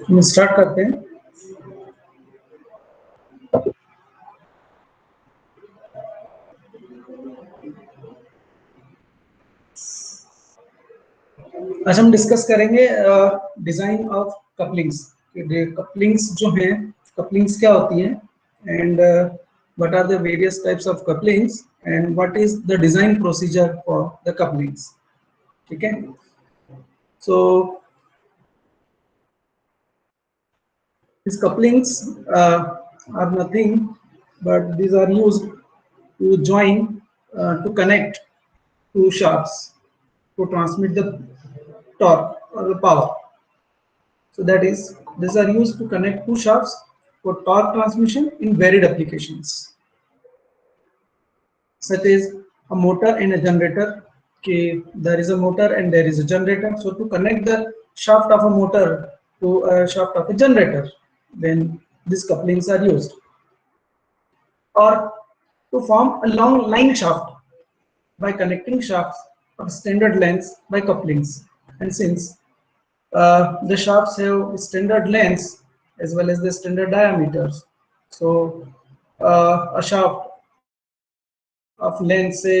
हम स्टार्ट करते हैं। आज हम डिस्कस करेंगे डिजाइन ऑफ कपलिंग्स। कपलिंग्स जो हैं, कपलिंग्स क्या होती हैं and what are the various types of couplings and what is the design procedure for the couplings. ठीक है, सो these couplings are nothing but these are used to join to connect two shafts to transmit the torque or the power. So that is, these are used to connect two shafts for torque transmission in varied applications, such as a motor and a generator. Okay, there is a motor and there is a generator. So to connect the shaft of a motor to a shaft of a generator, then these couplings are used. Or to form a long line shaft by connecting shafts of standard lengths by couplings. And since the shafts have standard lengths as well as the standard diameters, so a shaft of length say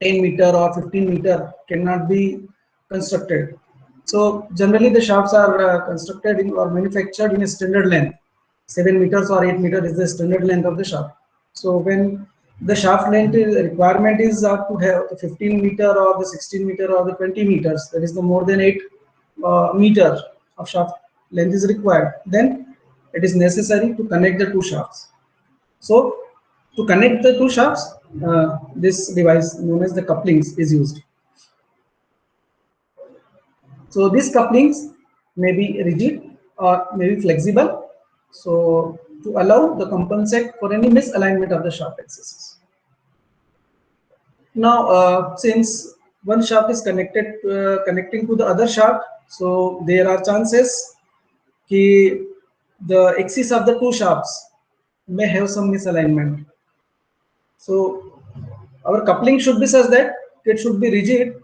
10 meter or 15 meter cannot be constructed. So generally the shafts are constructed in or manufactured in a standard length. 7 meters or 8 meter is the standard length of the shaft. So when the shaft length requirement is to have the 15 meter or the 16 meter or the 20 meters, that is the more than 8 meter of shaft length is required, then it is necessary to connect the two shafts. So to connect the two shafts, this device known as the couplings is used. So these couplings may be rigid or may be flexible, so to allow the compensate for any misalignment of the shaft axes. Now since one shaft is connecting to the other shaft, so there are chances that the axis of the two shafts may have some misalignment. So our coupling should be such that it should be rigid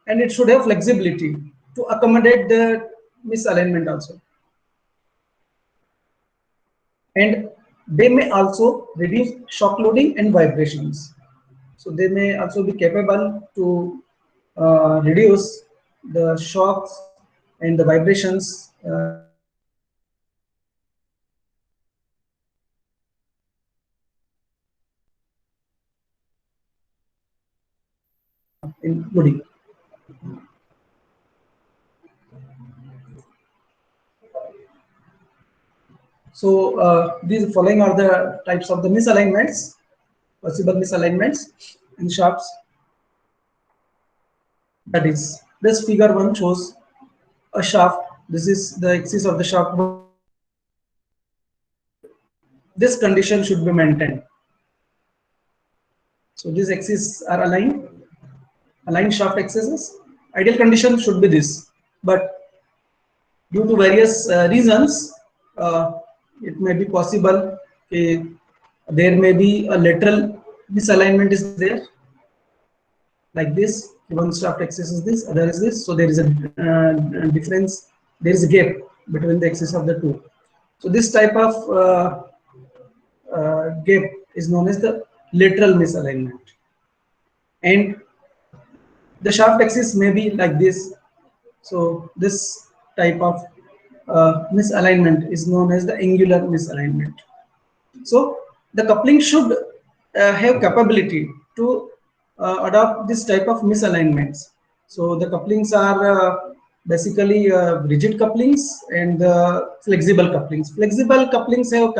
and it should have flexibility to accommodate the misalignment also. And they may also reduce shock loading and vibrations. So they may also be capable to reduce the shocks and the vibrations in loading. So these following are the types of the misalignments, possible misalignments in shafts. That is, this figure 1 shows a shaft. This is the axis of the shaft. This condition should be maintained. So these axes are aligned shaft axes. Ideal condition should be this, but due to various reasons, it may be possible there may be a lateral misalignment is there, like this. One shaft axis is this, other is this, so there is a difference, there is a gap between the axis of the two. So this type of gap is known as the lateral misalignment. And the shaft axis may be like this. So this type of misalignment is known as the angular misalignment. So the coupling should have capability to adopt this type of misalignments. So the couplings are basically rigid couplings and flexible couplings. Flexible couplings have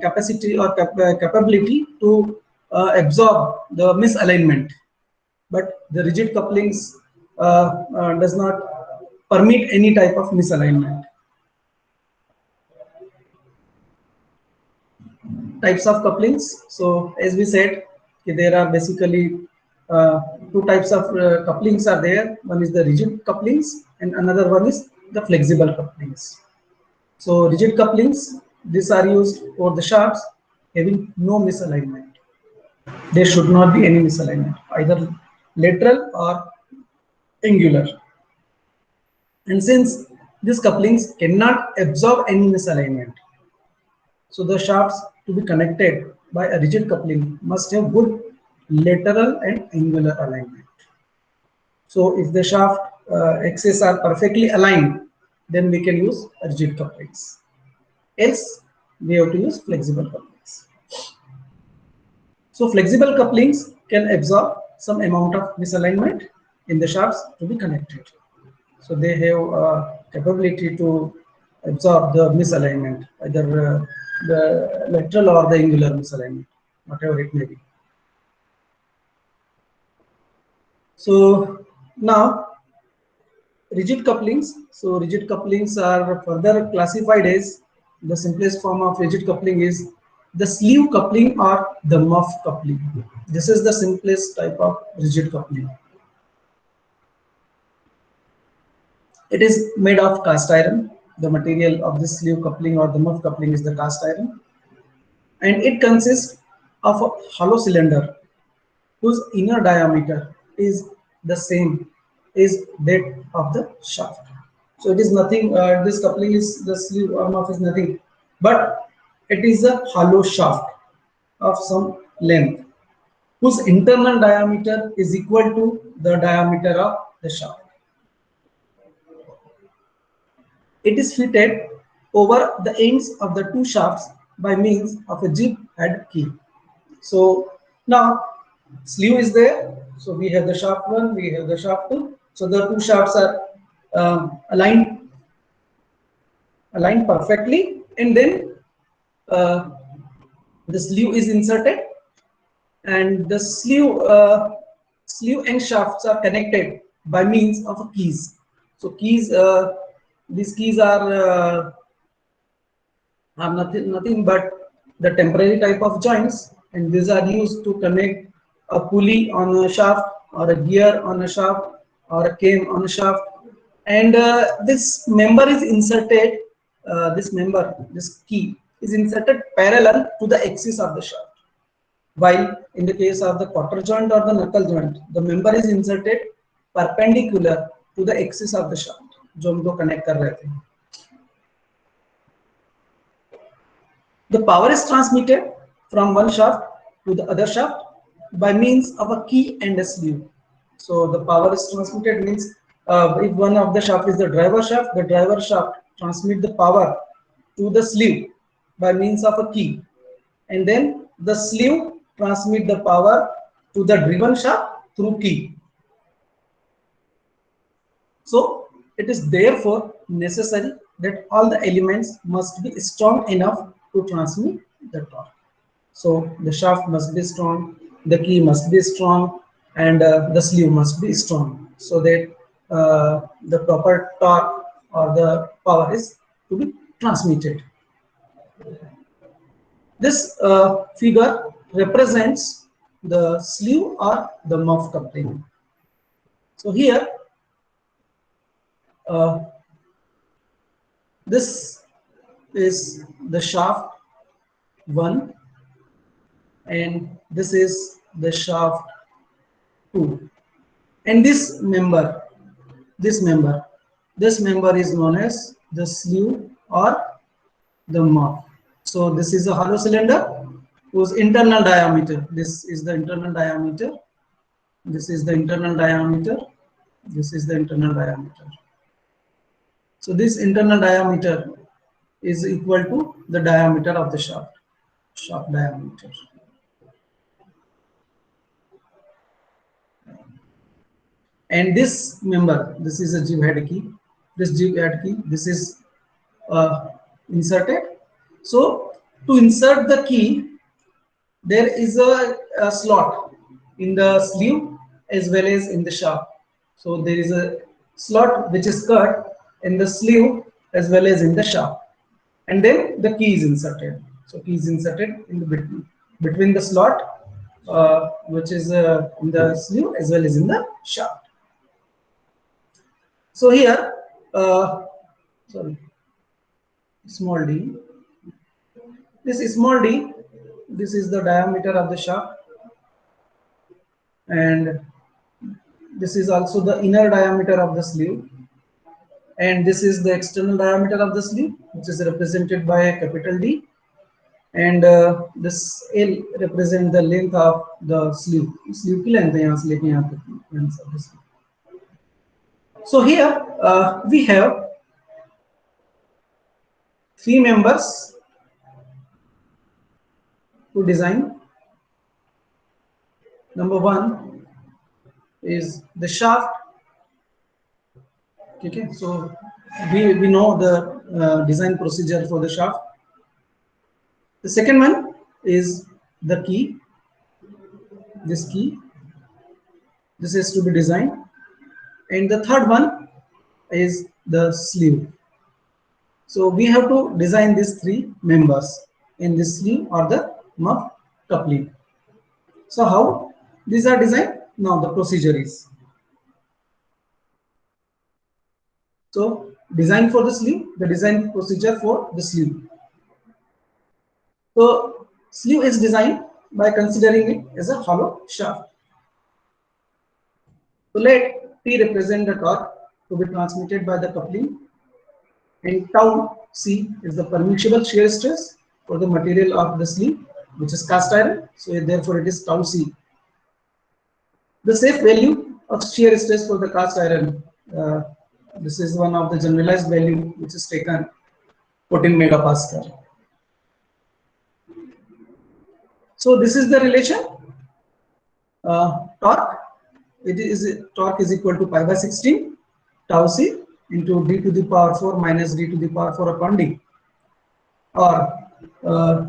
capacity or capability to absorb the misalignment, but the rigid couplings does not permit any type of misalignment. Types of couplings. So as we said, there are basically two types of couplings are there. One is the rigid couplings and another one is the flexible couplings. So rigid couplings, these are used for the shafts having no misalignment. There should not be any misalignment, either lateral or angular. And since These couplings cannot absorb any misalignment. So the shafts to be connected by a rigid coupling must have good lateral and angular alignment. So if the shaft axes are perfectly aligned, then we can use rigid couplings. Else, we have to use flexible couplings. So flexible couplings can absorb some amount of misalignment in the shafts to be connected. So they have capability to absorb the misalignment, either the lateral or the angular misalignment, whatever it may be. So now rigid couplings. So rigid couplings are further classified as, the simplest form of rigid coupling is the sleeve coupling or the muff coupling. This is the simplest type of rigid coupling. It is made of cast iron. The material of this sleeve coupling or the muff coupling is the cast iron, and it consists of a hollow cylinder whose inner diameter is the same as that of the shaft. So it is nothing, this coupling is, the sleeve arm of is nothing, but it is a hollow shaft of some length whose internal diameter is equal to the diameter of the shaft. It is fitted over the ends of the two shafts by means of a jib head key. So now sleeve is there. So we have the shaft 1, we have the shaft 2. So the two shafts are aligned perfectly, and then the sleeve is inserted, and the sleeve and shafts are connected by means of keys. So keys, these keys are nothing but the temporary type of joints, and these are used to connect a pulley on a shaft, or a gear on a shaft, or a cane on a shaft. And this member is inserted, this key is inserted parallel to the axis of the shaft, while in the case of the quarter joint or the knuckle joint, the member is inserted perpendicular to the axis of the shaft जो हम लोग connect कर रहे थे. The power is transmitted from one shaft to the other shaft by means of a key and a sleeve. So the power is transmitted means, if one of the shaft is the driver shaft transmit the power to the sleeve by means of a key, and then the sleeve transmit the power to the driven shaft through key. So it is therefore necessary that all the elements must be strong enough to transmit the torque. So the shaft must be strong, the key must be strong, and the sleeve must be strong, so that the proper torque or the power is to be transmitted. This figure represents the sleeve or the muff coupling. So here, this is the shaft 1, and this is the shaft 2, and this member is known as the sleeve or the muff. So this is a hollow cylinder whose internal diameter, this is the internal diameter, this is the internal diameter, this is the internal diameter. So this internal diameter is equal to the diameter of the shaft diameter. And this member, this is a jib head key. This jib head key, this is inserted. So to insert the key, there is a slot in the sleeve as well as in the shaft. So there is a slot which is cut in the sleeve as well as in the shaft, and then the key is inserted. So key is inserted in the between the slot which is in the sleeve as well as in the shaft. So here, small d. This small d, this is the diameter of the shaft, and this is also the inner diameter of the sleeve, and this is the external diameter of the sleeve, which is represented by a capital D, and this L represent the length of the sleeve. Sleeve की length है यहाँ से लेके यहाँ तक length of the sleeve. So here we have three members to design. Number one is the shaft. Okay, so we know the design procedure for the shaft. The second one is the key. This key, this is to be designed, and the third one is the sleeve. So we have to design these three members in this sleeve or the muff coupling. So how these are designed? Now the procedure is, so design for the sleeve, the design procedure for the sleeve. So sleeve is designed by considering it as a hollow shaft. So let T represent the torque to be transmitted by the coupling, and tau C is the permissible shear stress for the material of the sleeve, which is cast iron. So therefore it is tau C. The safe value of shear stress for the cast iron, this is one of the generalized value which is taken 14 megapascal. So this is the relation. Torque, torque is equal to pi by 16 tau C into d to the power 4 minus d to the power 4 upon d, or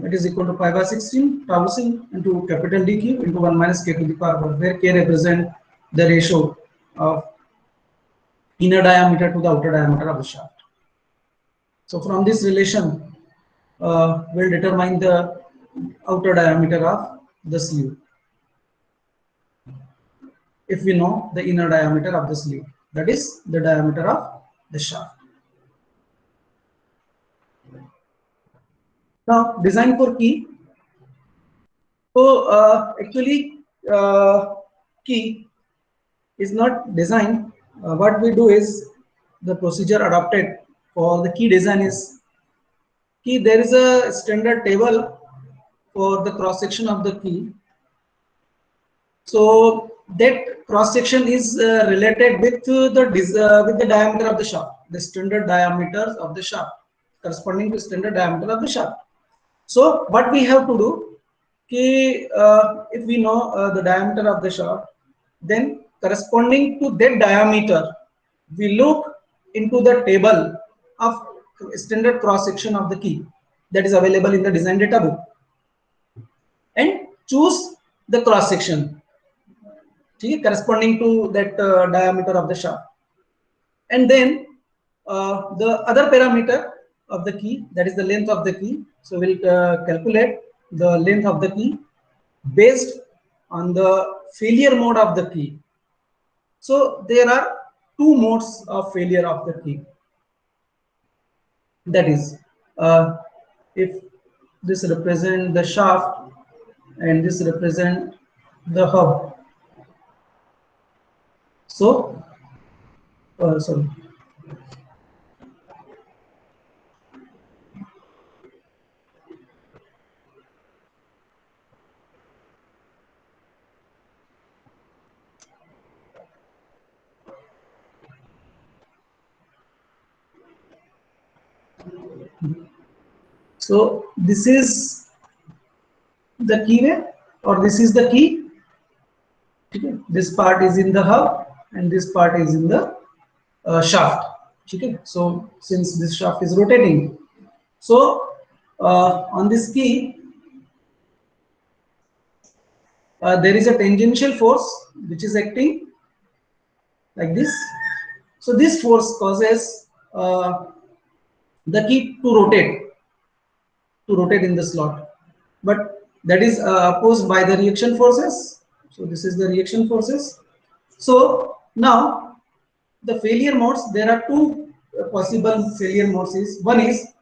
it is equal to pi by 16 tau C into capital D cube into 1 minus k to the power 4, where k represent the ratio of inner diameter to the outer diameter of the shaft. So from this relation, we'll determine the outer diameter of the sleeve if we know the inner diameter of the sleeve, that is the diameter of the shaft. Now design for key. So actually key is not designed. What we do is the procedure adopted for the key design is key. There is a standard table for the cross section of the key. So that cross section is related with the diameter of the shaft, the standard diameters of the shaft, corresponding to standard diameter of the shaft. So what we have to do, if we know the diameter of the shaft, then corresponding to that diameter, we look into the table of standard cross section of the key that is available in the design data book, and choose the cross section corresponding to that diameter of the shaft, and then the other parameter of the key, that is the length of the key. So we'll calculate the length of the key based on the failure mode of the key. So there are two modes of failure of the key. That is, if this represent the shaft and this represent the hub. So, sorry. So this is the keyway, or this is the key. Okay. This part is in the hub and this part is in the shaft. Okay. So since this shaft is rotating, so on this key there is a tangential force which is acting like this. So this force causes the key to rotate in the slot, but that is opposed by the reaction forces. So this is the reaction forces. So now the failure modes, there are two possible failure modes. One is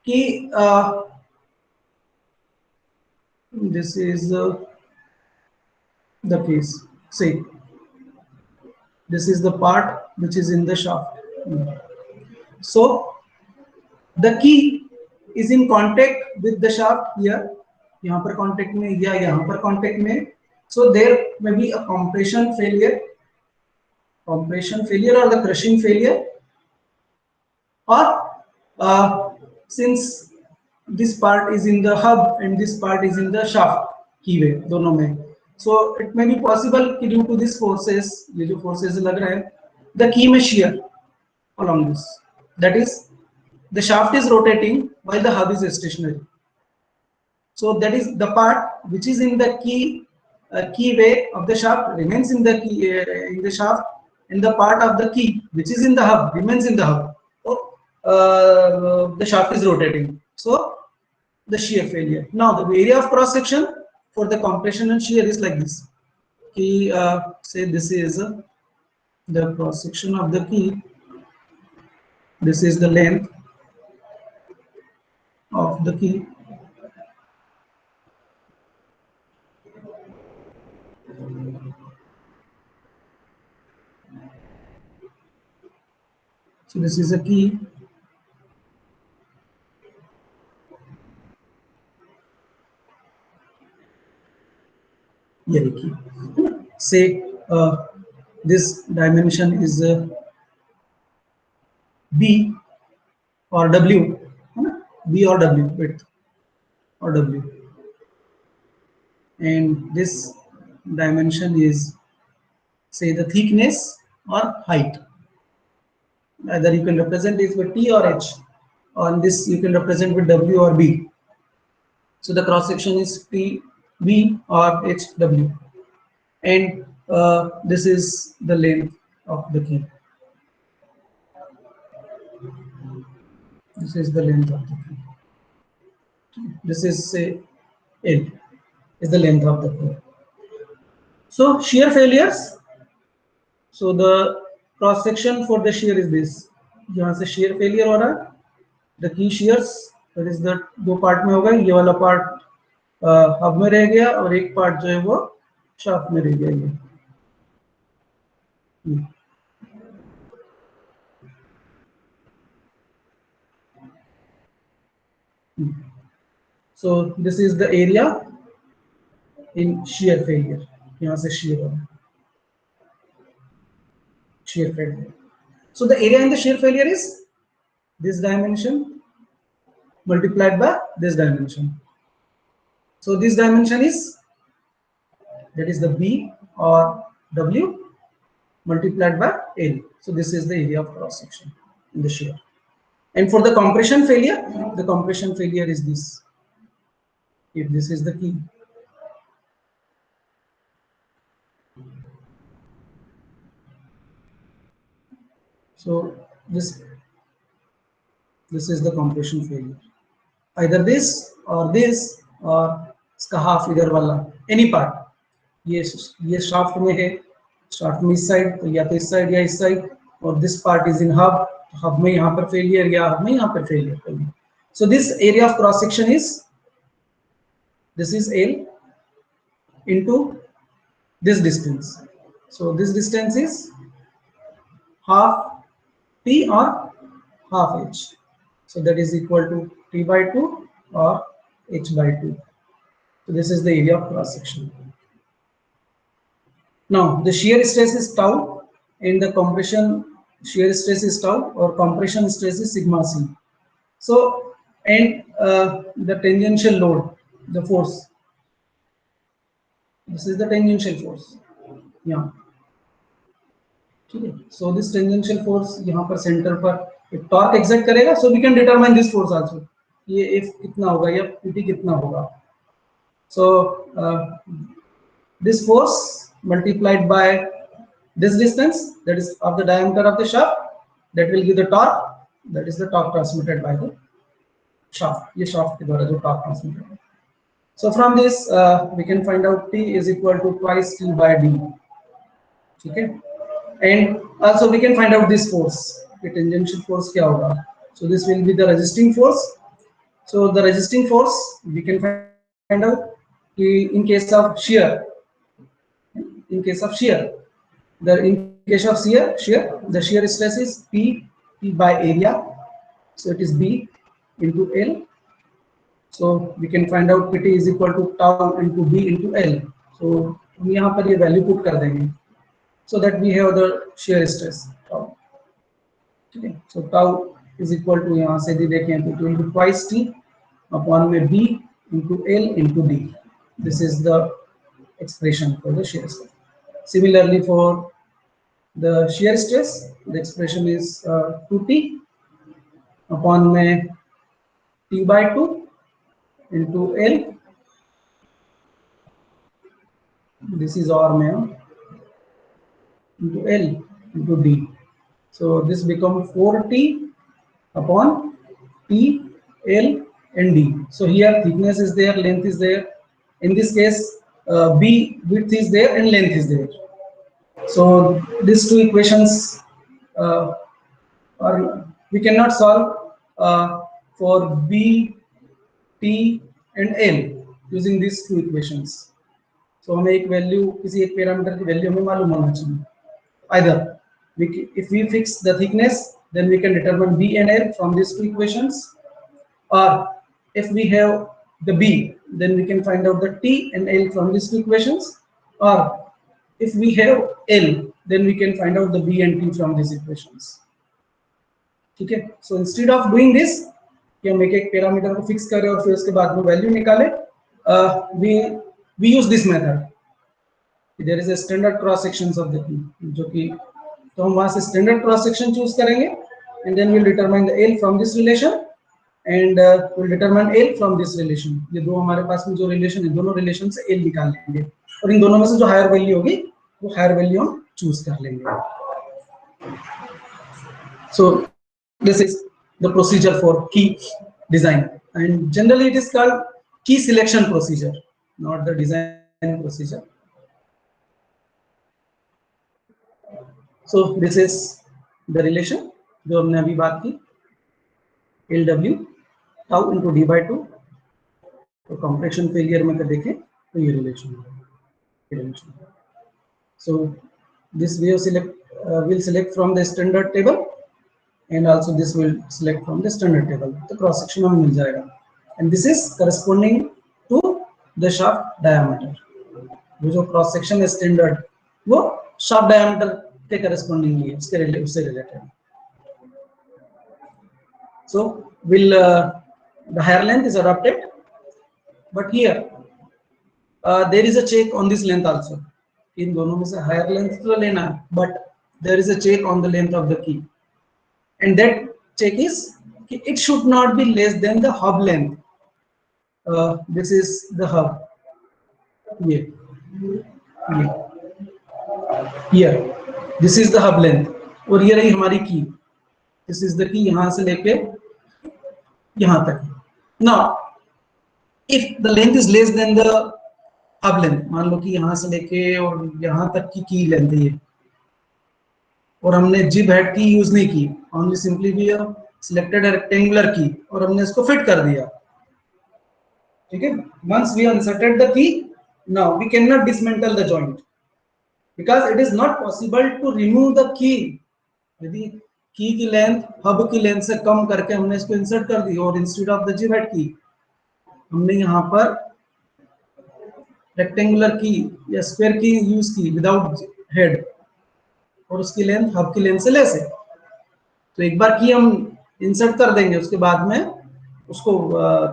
key, this is the case. See, this is the part which is in the shaft. So the key is in contact with the shaft here, यहाँ पर contact में या यहाँ पर contact में. So there may be a compression failure or the crushing failure, or since this part is in the hub and this part is in the shaft keyway दोनों में, so it may be possible कि due to these forces, ये जो forces लग रहे हैं, the key may shear along this. That is, the shaft is rotating while the hub is stationary. So that is the part which is in the keyway of the shaft remains in the in the shaft, and the part of the key which is in the hub remains in the hub. So the shaft is rotating. So the shear failure. Now the area of cross section for the compression and shear is like this. Key, say this is the cross section of the key. This is the length of the key. So this is a key. Yeah, key. Say this dimension is B or W, B or W, width or W, and this dimension is, say, the thickness or height. Either you can represent this with T or H. On this you can represent with W or B. So the cross section is T, B or H, W, and this is the length of the key. This is the length of the key. This is, say, L is the length of the key. So shear failures. So the cross section for the shear is this. यहाँ से shear failure हो रहा है. The key shears, that is the दो part में होगा. ये वाला part hub में रह गया और एक part जो है वो shaft में रह गया ये. So this is the area in shear failure. यहाँ से shear हो रहा है. Shear failure. So the area in the shear failure is this dimension multiplied by this dimension. So this dimension is, that is the B or W multiplied by L. So this is the area of cross section in the shear. And for the compression failure is this. If this is the key, so this is the compression failure. Either this or इसका half इधर वाला, any part. ये shaft में है, shaft में इस side, तो या तो इस side या इस side, और this part is in hub, hub में यहाँ पर failure या hub में यहाँ पर failure. So this area of cross section is, this is L into this distance. So this distance is half T or half H. So that is equal to T by 2 or H by 2. So this is the area of cross section. Now the shear stress is tau and the compression shear stress is tau, or compression stress is sigma c. So, and the tangential load, the force, this is the tangential force. Yeah. Okay. So this tangential force यहाँ पर center पर एक torque exert करेगा. So we can determine this force also. ये F कितना होगा या PT कितना होगा. So this force multiplied by this distance, that is of the diameter of the shaft, that will give the torque. That is the torque transmitted by the shaft. ये shaft के द्वारा जो torque transmitted है. So from this we can find out T is equal to twice T by D. Okay. And also we can find out this force. The tangential force क्या होगा? So this will be the resisting force. So the resisting force we can find out in case of shear. In case of shear, the shear stress is P by area So it is B into L. So we can find out Pt is equal to tau into B into L. So हम यहाँ पर ये value put कर देंगे, so that we have the shear stress tau. ठीक है, so tau is equal to यहाँ से भी देखें तो into twice T upon में B into L into D. This is the expression for the shear stress. Similarly for the shear stress, the expression is 2T upon में T by 2 into L. This is R में into L into D. So this becomes 4T upon T, L and D. So here thickness is there, length is there. In this case, B width is there and length is there. So these two equations we cannot solve for B, T and L using these two equations. So हमें एक value किसी एक parameter की value हमें मालूम होना चाहिए. Either if we fix the thickness, then we can determine B and L from these two equations, or if we have the B, then we can find out the T and L from these two equations, or if we have L, then we can find out the B and T from these equations. Okay, so instead of doing this कि हम एक एक parameter को fix करें और फिर उसके बाद वो वैल्यू निकालें, we use this method. There is a standard cross sections of the T, जो कि तो हम वहां से standard cross section choose करेंगे, and then we'll determine the L from this relation and we'll determine L from this relation. ये दो हमारे पास में जो relation है, दोनों relation से L निकाल लेंगे और इन दोनों में से जो higher value होगी वो higher value हम choose कर लेंगे. So this is the procedure for key design, and generally it is called key selection procedure, not the design procedure. So this is the relation जो हमने अभी बात की, LW tau into D by 2. तो compression failure में कर देखें तो ये relation है. So this we will select from the standard table, and also this will select from the standard table. तो cross section हमें मिल जाएगा, and this is corresponding to the shaft diameter. वो जो cross section है standard वो shaft diameter के corresponding है, उससे related. So will the higher length is adopted, but here there is a check on this length also. इन दोनों में से higher length तो लेना है, but there is a check on the length of the key, and that check is it should not be less than the hub length. This is the hub. Here this is the hub length और ये रही हमारी key. This is the key यहाँ से लेके यहाँ तक. Now if the length is less than the hub length, मान लो कि यहाँ से लेके और यहाँ तक की key length है और हमने jib head की यूज नहीं की, only simply we have selected a rectangular key और हमने इसको fit कर दिया. ठीक है, once we inserted the key, now we cannot dismantle the joint because it is not possible to remove the key. यदि की की लेंथ हब की लेंथ से कम करके हमने इसको इंसर्ट कर दी और इंस्टेड ऑफ द जिब हेड की हमने यहाँ पर रेक्टेंगुलर की या स्क्वायर की यूज की विदाउट हेड और उसकी लेंथ हब की लेंथ से लेस है, तो एक बार की हम इंसर्ट कर देंगे उसके बाद में उसको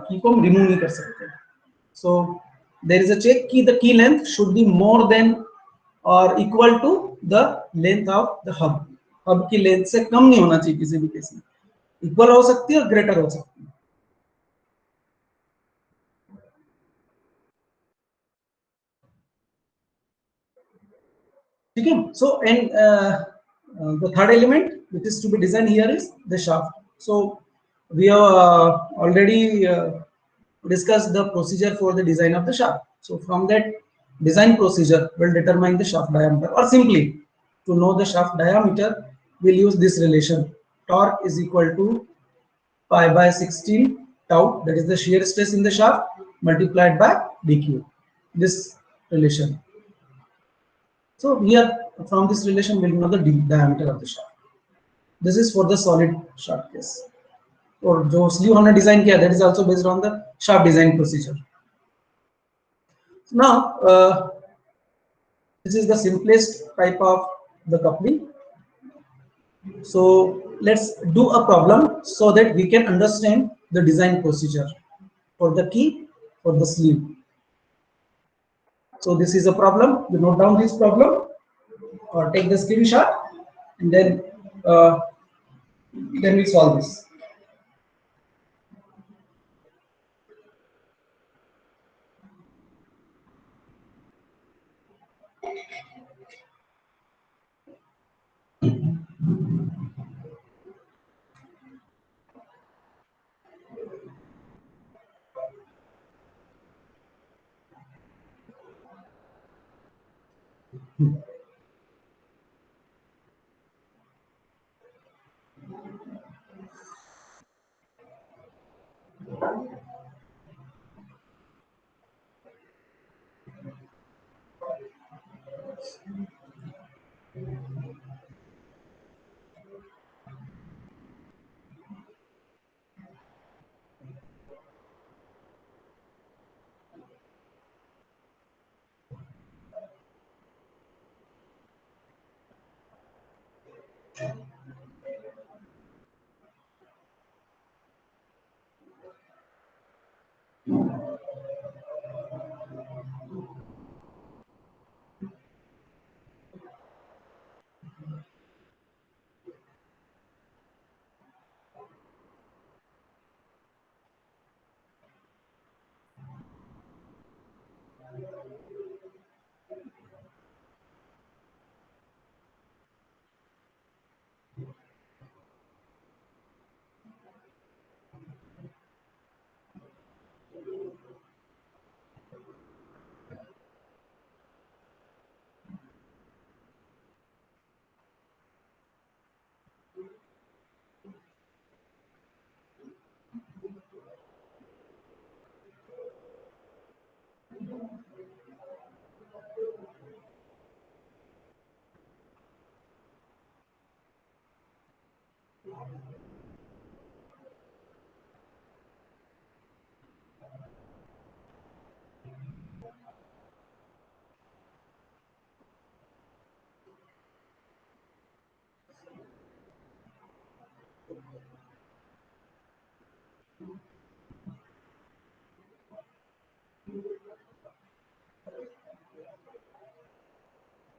की को हम रिमूव नहीं कर सकते. So there is a check कि the key length should be more than और equal to the length of the hub. Hub की लेंथ से कम नहीं होना चाहिए किसी भी केस में, इक्वल हो सकती है और ग्रेटर हो सकती है. ठीक है, so and the third element which is to be designed here is the shaft. So we have already discussed the procedure for the design of the shaft. So from that design procedure will determine the shaft diameter, or simply to know the shaft diameter we'll use this relation: torque is equal to pi by 16 tau, that is the shear stress in the shaft, multiplied by dq, this relation. So here from this relation we'll know the diameter of the shaft. This is for the solid shaft case. और जो sleeve हमने design किया that is also based on the shaft design procedure. Now this is the simplest type of the coupling. So let's do a problem so that we can understand the design procedure for the key, for the sleeve. So this is a problem. You note down this problem or take the screenshot, and then we solve this.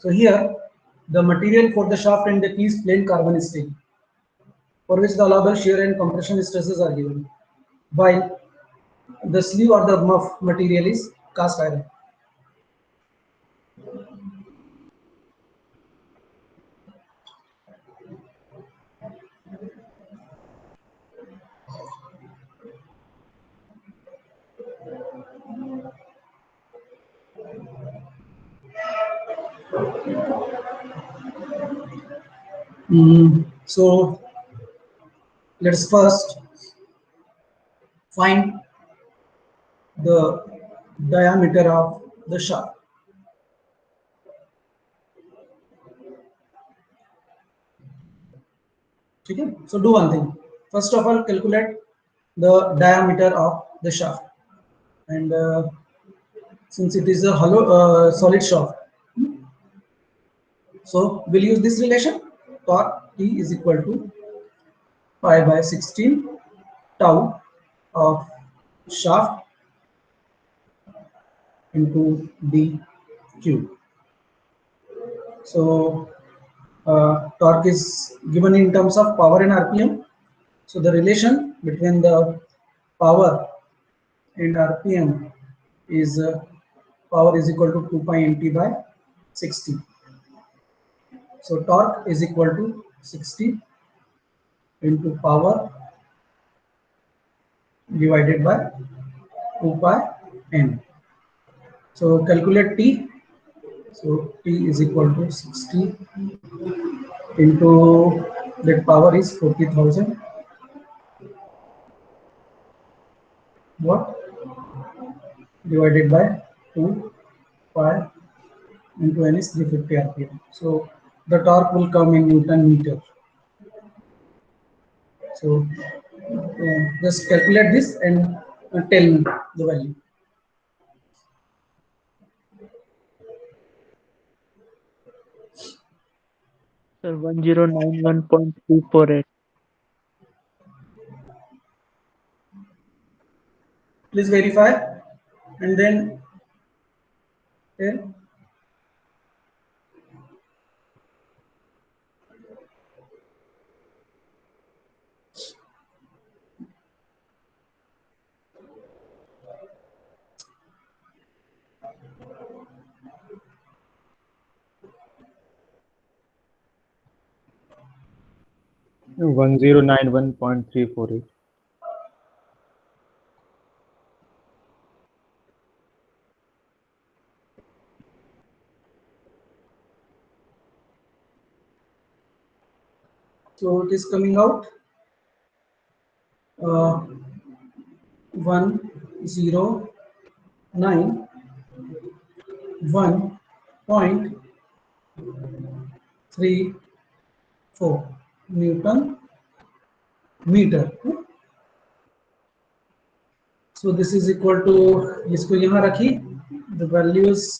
So here, the material for the shaft and the key is plain carbon steel, for which the allowable shear and compression stresses are given, while the sleeve or the muff material is cast iron. So let's first find the diameter of the shaft. Okay? So do one thing. First of all, calculate the diameter of the shaft, and since it is a hollow solid shaft, so we'll use this relation. Torque T is equal to pi by 16 tau of shaft into d cube. So torque is given in terms of power and RPM. So the relation between the power and RPM is power is equal to 2 pi nt by 60. So torque is equal to 60 into power divided by 2 pi n. So calculate T. So T is equal to 60 into that power is 40,000 watt divided by 2 pi into n is 350 rpm. So the torque will come in Newton meter. So Just calculate this and tell me the value. Sir, 1091.348. Please verify and then tell. No, 1091.348. So it is coming out 109.34 Newton meter. So this is equal to, इसको यहाँ रखिए, the values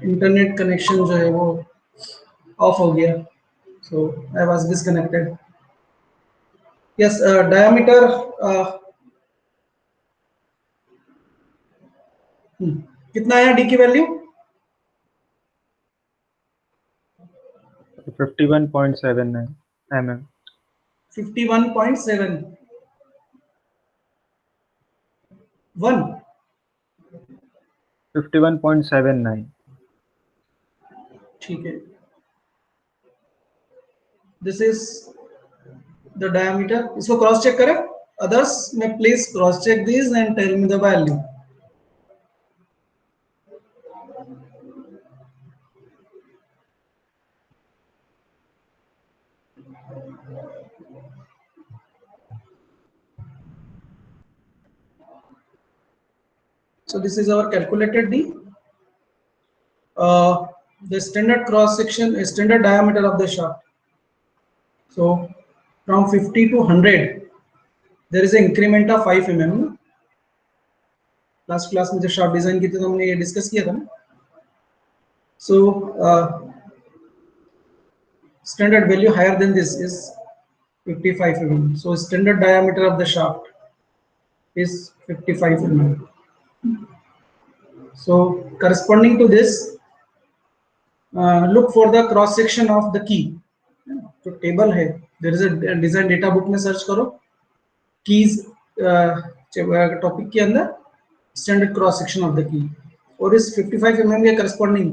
internet connection जो है वो off हो गया, so I was disconnected. Yes, diameter कितना आया डी की वैल्यू? 51.79 mm. 51.7 1. 51.79. ठीक है, दिस इज द डायमीटर. इसको क्रॉस चेक करें अदर्स में, please cross check this and tell me the value. So this is our calculated D. The standard cross section is standard diameter of the shaft. So from 50 to 100, there is an increment of 5 mm. Last class में जब shaft design की थी तो हमने ये discuss किया था ना. So standard value higher than this is 55 mm. So standard diameter of the shaft is 55 mm. So corresponding to this, look for the cross section of the key. तो table है, there is a design data book में search करो keys topic के अंदर standard cross section of the key, और इस 55 mm के corresponding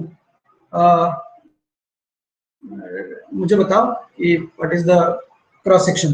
मुझे बताओ कि what is the cross section.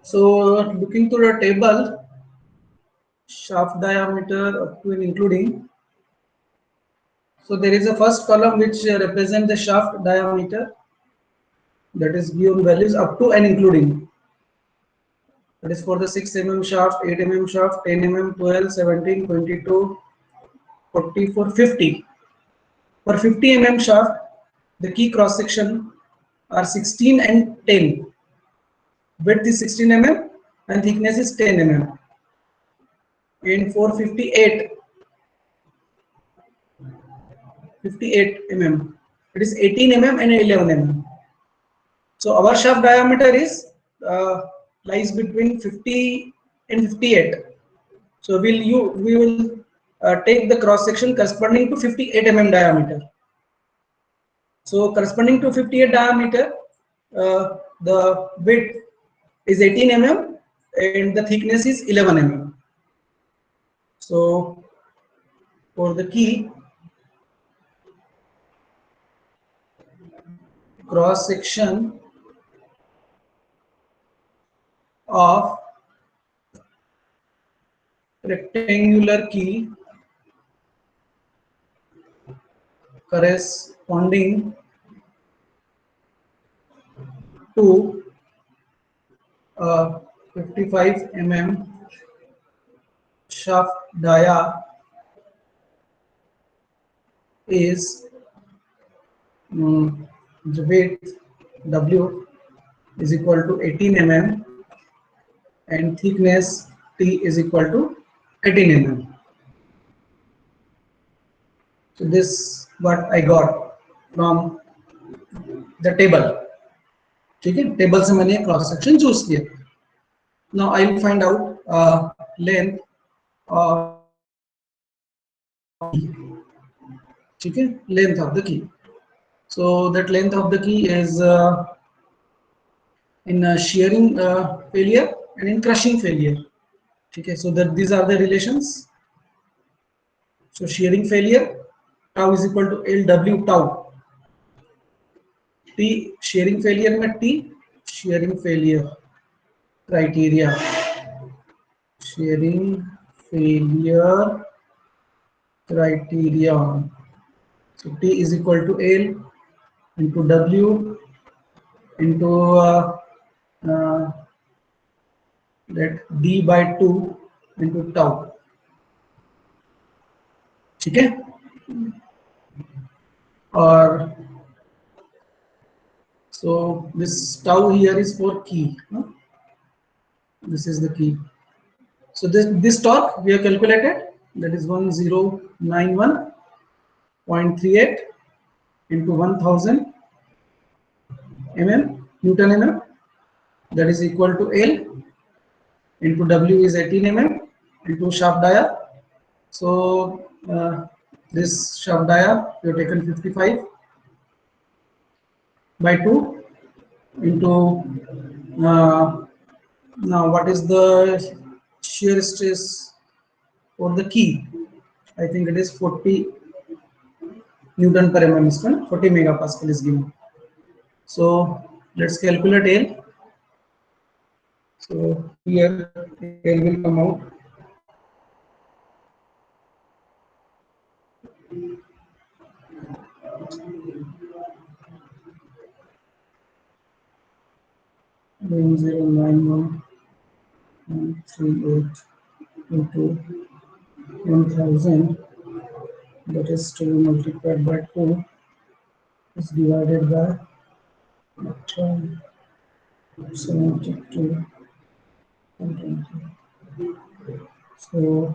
So looking to the table, shaft diameter up to and including. So there is a first column which represents the shaft diameter, that is given values up to and including. That is for the 6 mm shaft, 8 mm shaft, 10 mm, 12, 17, 22, 44, 50. For 50 mm shaft, the key cross section are 16 and 10. Width is 16 mm and thickness is 10 mm. And for 58 mm, it is 18 mm and 11 mm. So our shaft diameter is lies between 50 and 58. So we will take the cross section corresponding to 58 mm diameter. So corresponding to 58 diameter, the width is 18 mm and the thickness is 11 mm. So for the key, cross section of rectangular key corresponding to 55 mm shaft dia is the width W is equal to 18 mm and thickness T is equal to 18 mm. So this what I got from the table. ठीक है, table से मैंने cross section choose किया. Now I will find out length of okay, length of the key. So that length of the key is in shearing failure and in crushing failure. Okay, so that these are the relations. So shearing failure, tau is equal to LW tau. T shearing failure में T shearing failure criteria. Shearing failure criterion. So T is equal to L into W into that D by 2 into tau. ठीक है? और so this tau here is for key. Huh? This is the key. So this torque we have calculated, that is 1091.38 into 1000 mm Newton mm, that is equal to L into W is 18 mm into shaft dia. So this shaft dia we have taken 55 by 2 into now what is the shear stress for the key? I think it is 40 Newton per mm square, 40 megapascal is given. So let's calculate L. So here L will come out. Nine zero nine one 38 into 1000, that is to be multiplied by 2 is divided by 72. So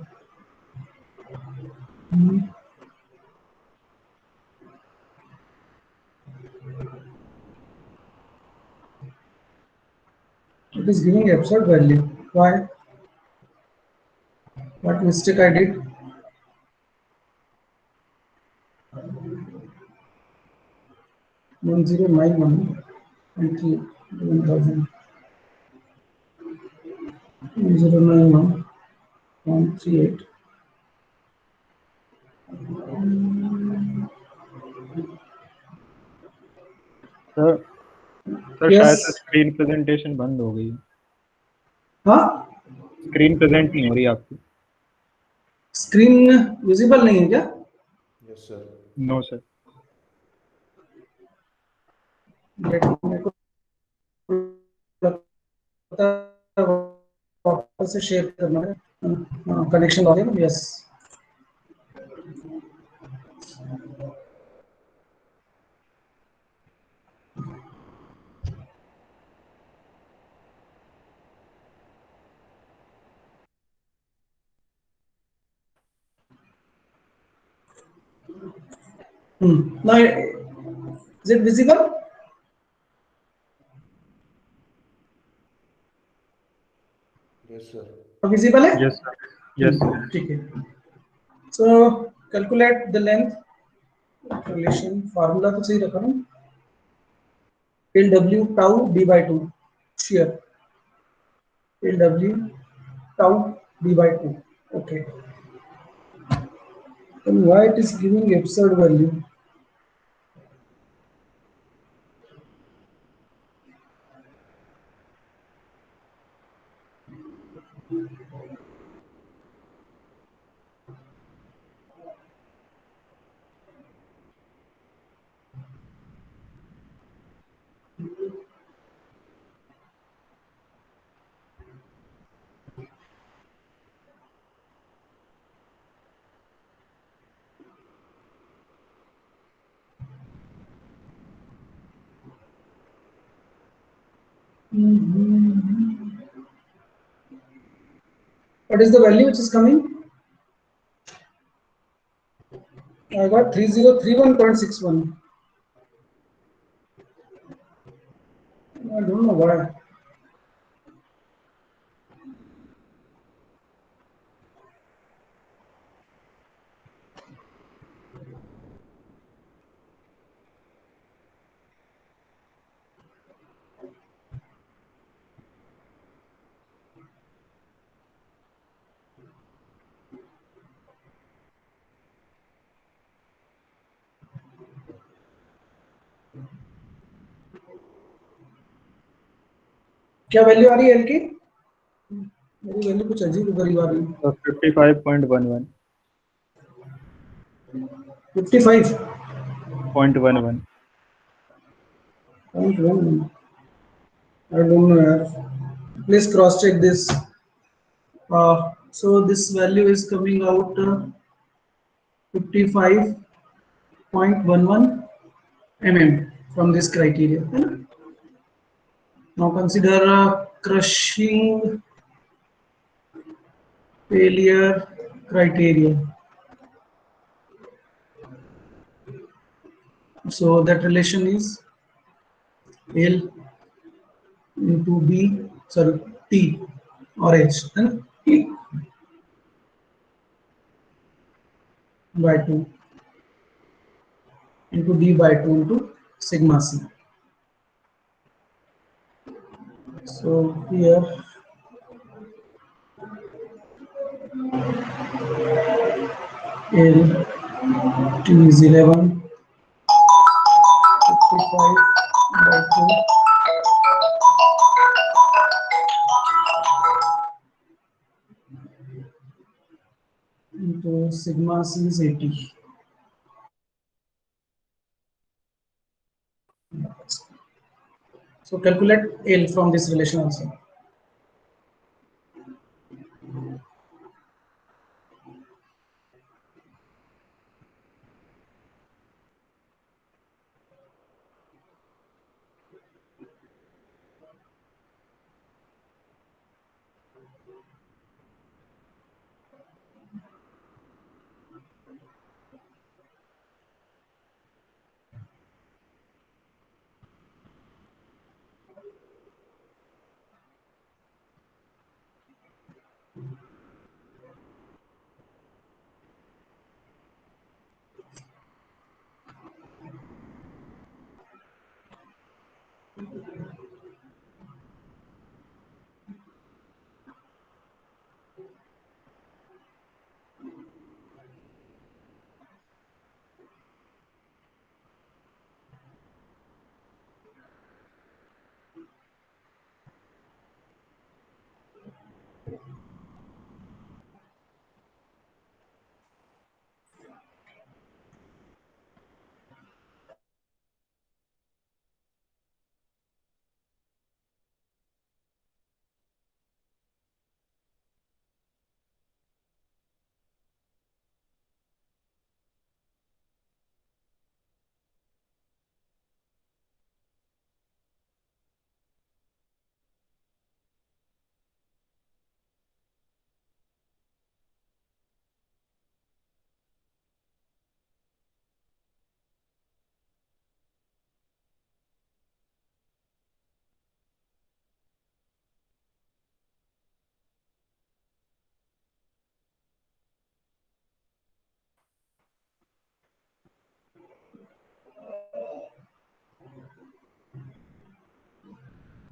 it is giving absurd value. Why? What mistake I did? One zero nine one and 1000. 1091.38. Sir Yes. शायद से screen presentation बंद हो गई. हाँ, screen present नहीं हो रही आपकी. स्क्रीन विजिबल नहीं है क्या? Yes sir. No sir. वापस से शेयर करना है. कनेक्शन आ गया ना? Yes. Now is it visible? Yes sir. Visible है? Yes sir. Yes sir. ठीक है. So calculate the length. Relation formula तो सही रखा ना? LW tau d by 2 shear. LW tau d by 2. Okay. Then why it is giving absurd value? What is the value which is coming? I got 3031.61. I don't know why. क्या value आ रही है L की? मेरी value कुछ अजीब गरीब आ रही है। 55.11. 55.11 I don't know yaar. Please cross check this. So this value is coming out 55.11 mm from this criteria. Now consider crushing failure criteria. So that relation is L into B, sorry, T or H, by 2 into D by 2 into sigma C. So here L T is 11, 55 by 2 into sigma C is 80. So calculate L from this relation also.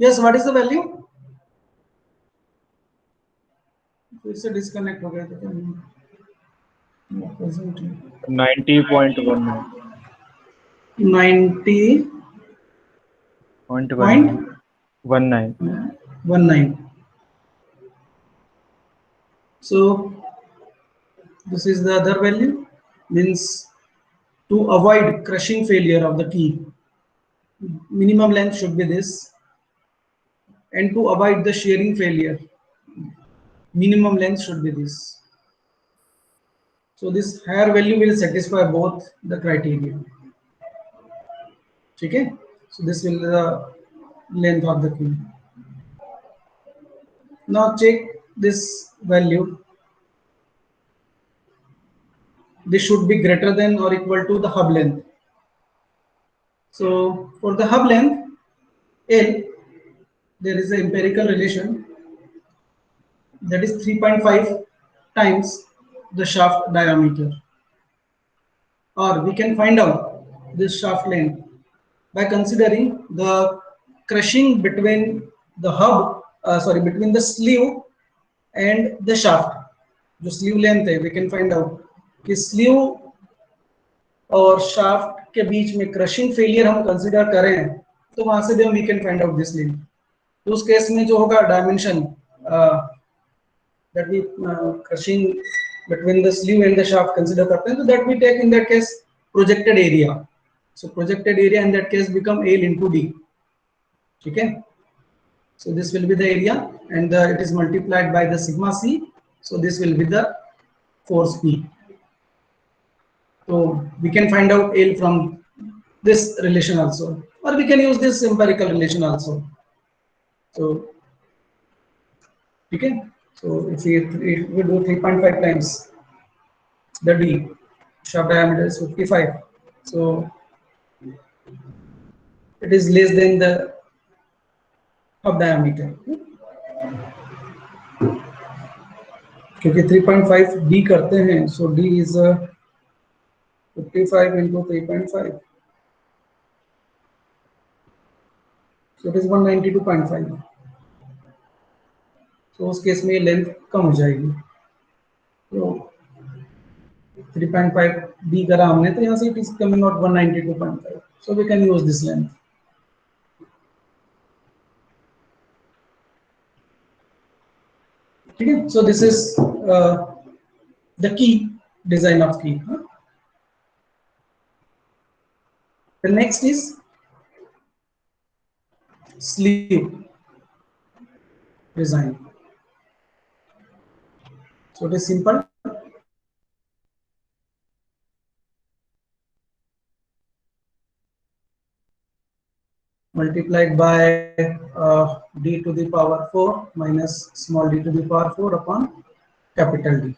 Yes, what is the value? फिर से disconnect हो गया था क्या? 90.19. 90.19. So this is the other value, means to avoid crushing failure of the key, minimum length should be this, and to avoid the shearing failure, minimum length should be this. So this higher value will satisfy both the criteria. Okay, so this will be the length of the key. Now check this value. This should be greater than or equal to the hub length. So for the hub length L, there is an empirical relation, that is 3.5 times the shaft diameter, or we can find out this shaft length by considering the crushing between the hub, between the sleeve and the shaft. जो sleeve length है, we can find out कि sleeve और shaft के बीच में crushing failure हम consider करें, तो वहां से भी हम we can find out this length. तो उस केस में जो होगा dimension that we crushing between the sleeve and the shaft consider करते हैं, तो that we take in that case projected area. So projected area in that case become L into D. ठीक है? So this will be the area and it is multiplied by the sigma c. So this will be the force P. So we can find out L from this relation also, or we can use this empirical relation also. So okay, so if we do 3.5 times the D, shaft diameter is 55, so it is less than the of diameter, क्योंकि 3.5 D करते हैं, so D is 55 into 3.5, so it is 192.5. तो उस case में length कम हो जाएगी, तो 3.5 D करा हमने, तो यहाँ से it is coming out 192.5, so we can use this length. ठीक है, so this is the key, design of key. The next is sleeve design. So it is simple. Multiplied by d to the power 4 minus small d to the power 4 upon capital D.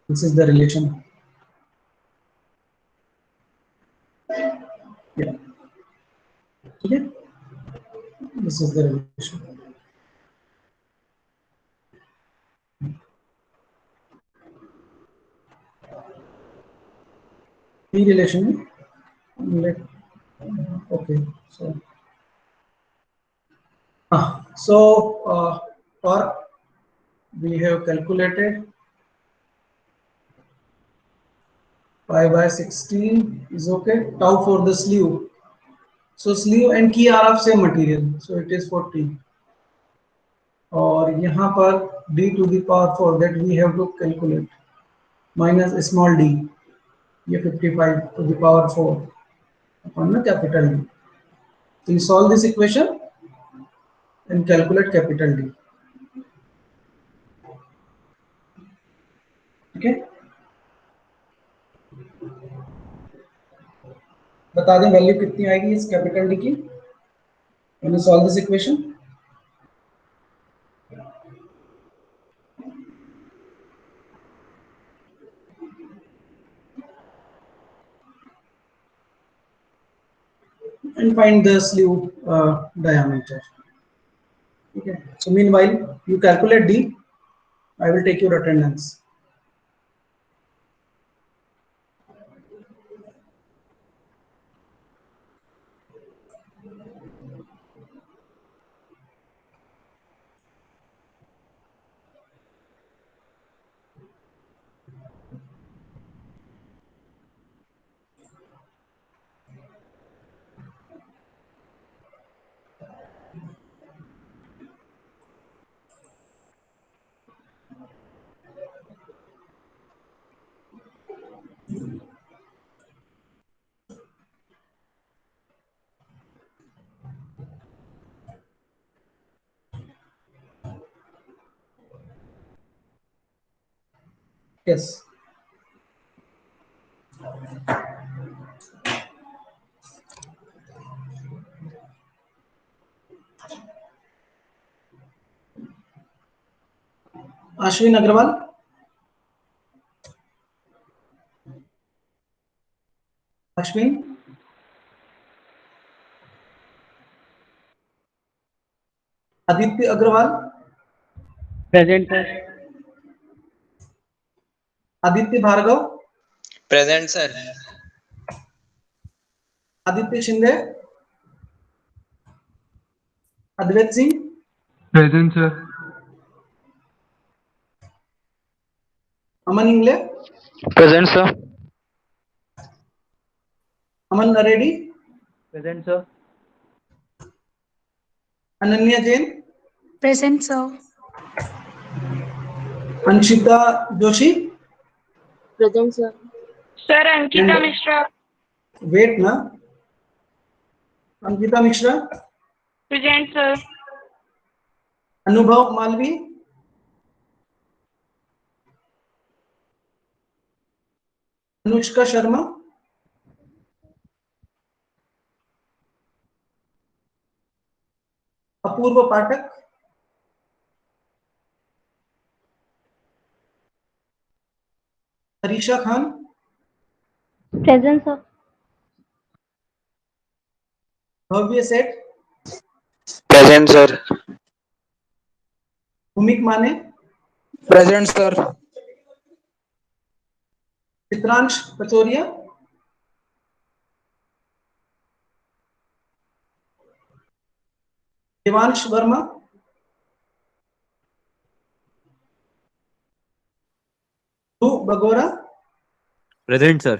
This is the relation. Yeah. Okay. This is the relation. P relation. Okay. So torque we have calculated 5 by 16 is okay. Tau for the sleeve. So sleeve and key are of same material, so it is 40. और यहाँ पर d to the power 4 that we have to calculate minus small d, ये 55 to the power 4 upon the capital D. So you solve this equation and calculate capital D. Okay. बता दें value कितनी आएगी इस capital D की, when you solve this equation. And find the sleeve diameter. Okay. So meanwhile you calculate D, I will take your attendance. Yes. Ashwin Agrawal. Ashwin. Aditya Agrawal. Present, sir. Aditya Bhargav. Present, sir. Aditya Shinde. Advait Singh. Present, sir. Aman Ingle. Present, sir. Aman Naredi. Present, sir. Ananya Jain, Present, sir. Anshita Joshi, Present, sir. Sir, Ankita And- Mishra. Wait ना, Ankita Mishra, Present, sir. अनुभव मालवी, अनुष्का शर्मा, अपूर्व पाठक, Harisha Khan, Present, sir. भव्य सेठ, Present, sir. भूमिक माने, Present, sir. Chitransh Pachoria, Devansh Verma, ध्रुव बगोरा, Present, sir.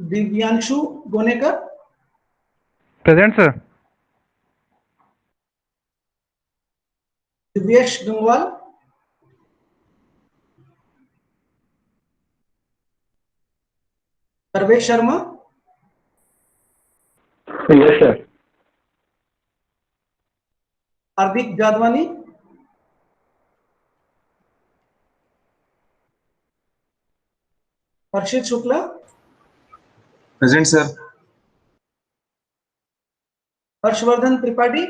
Divyanshu गोनेकर, Present, sir. Divyesh Gangwal, Sarvesh Sharma, Yes, sir. हार्दिक जादवानी, हर्षित Shukla, Present, sir. Harshvardhan Tripathi,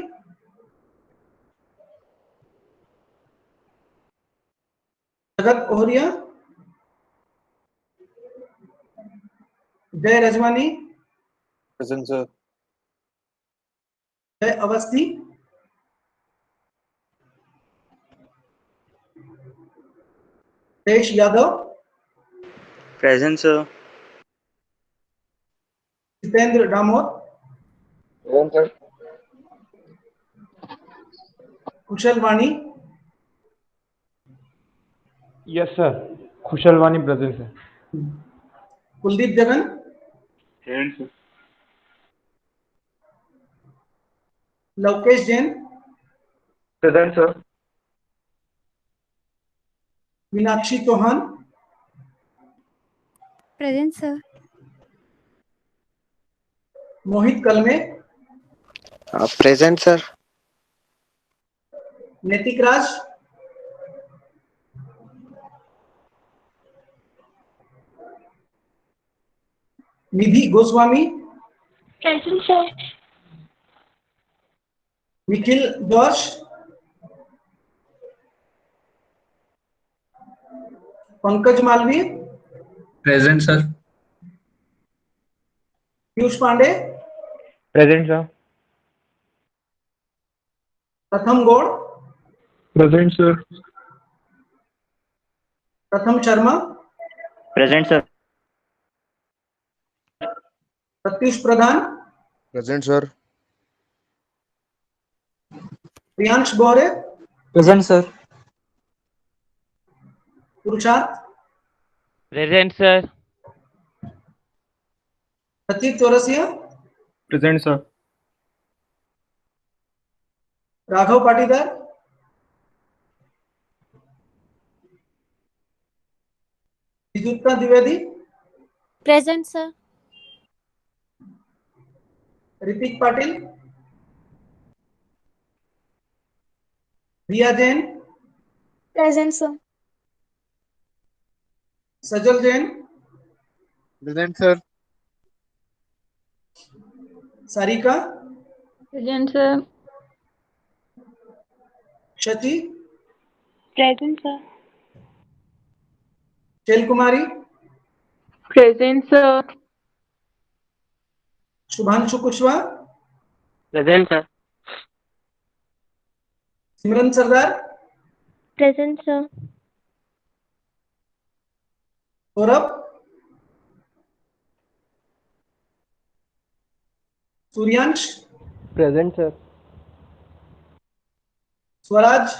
जगत ओहरिया, जय रजवानी, Present, sir. जय अवस्थी, देश Yadav, Present, sir. Jitendra Damor, Present, sir. कुशल वाणी, Yes, sir. Kushalwani present, sir. Kuldeep Jagan, Present, sir. Lavkesh Jain, Present, sir. Meenakshi Chauhan, Present, sir. मोहित कलमे, Present, sir. नैतिक राज, निधि Goswami, Present, sir. Nikhil जोश, Pankaj Malviya, Present, sir. Piyush Pandey, Present, sir. प्रथम Gaur, Present, sir. प्रथम Sharma, Present, sir. Pratyush प्रधान, Present, sir. Priyansh Bohre, Present, sir. पुरुषार्थ, Present, sir. सचिव Chaurasia, Present, sir. Raghav Patidar, विजुक्ता Dwivedi, Present, sir. Hrithik Patil, Riya Jain, Present, sir. सजल Jain, Present, sir. Sarika, Present, sir. Shachi, Present, sir. शैल कुमारी, Present, sir. Shubhanshu Kushwaha, Present, sir. सिमरन सरदार, Present, sir. Saurabh, Suryansh, Present, sir. Swaraj,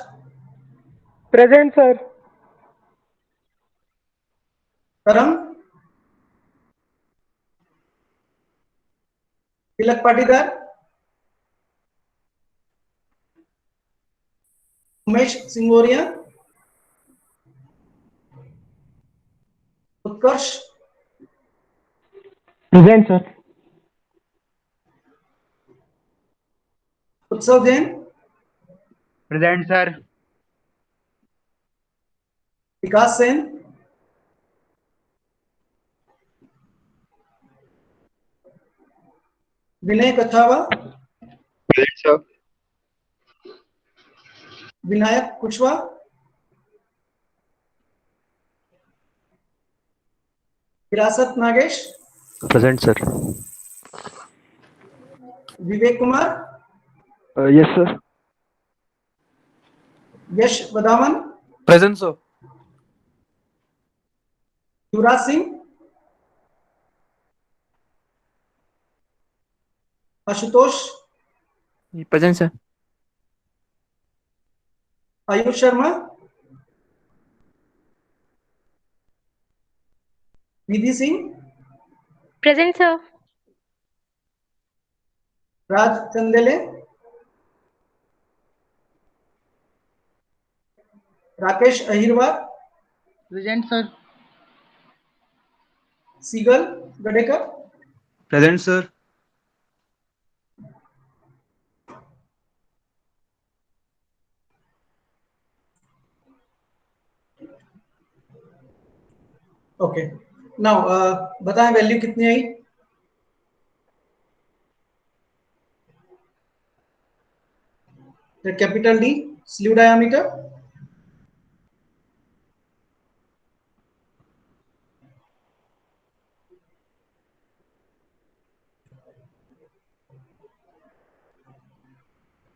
Present, sir. करम, तिलक पाटीदार, उमेश सिंगोरिया, उत्कर्ष, Present, sir. उत्सव Jain, Present, sir. विकास सेन, विनय Kachhawa, Present, sir. Vinayak Kushwaha, Virasat Nagesh, Present, sir. Vivek Kumar, Yes, sir. Yash Wadhawan, Present, sir. Yuvraj Singh, Ashutosh, Present, sir. Ayush Sharma, Vidhi Singh, Present, sir. Raj Chandele, Rakesh Ahirwar, Present, sir. Seegal Gadekar, Present, sir. Okay now बताएं value कितनी आई? Capital D sleeve diameter,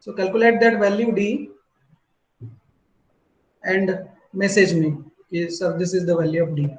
so calculate that value D and message me, okay, sir, this is the value of D.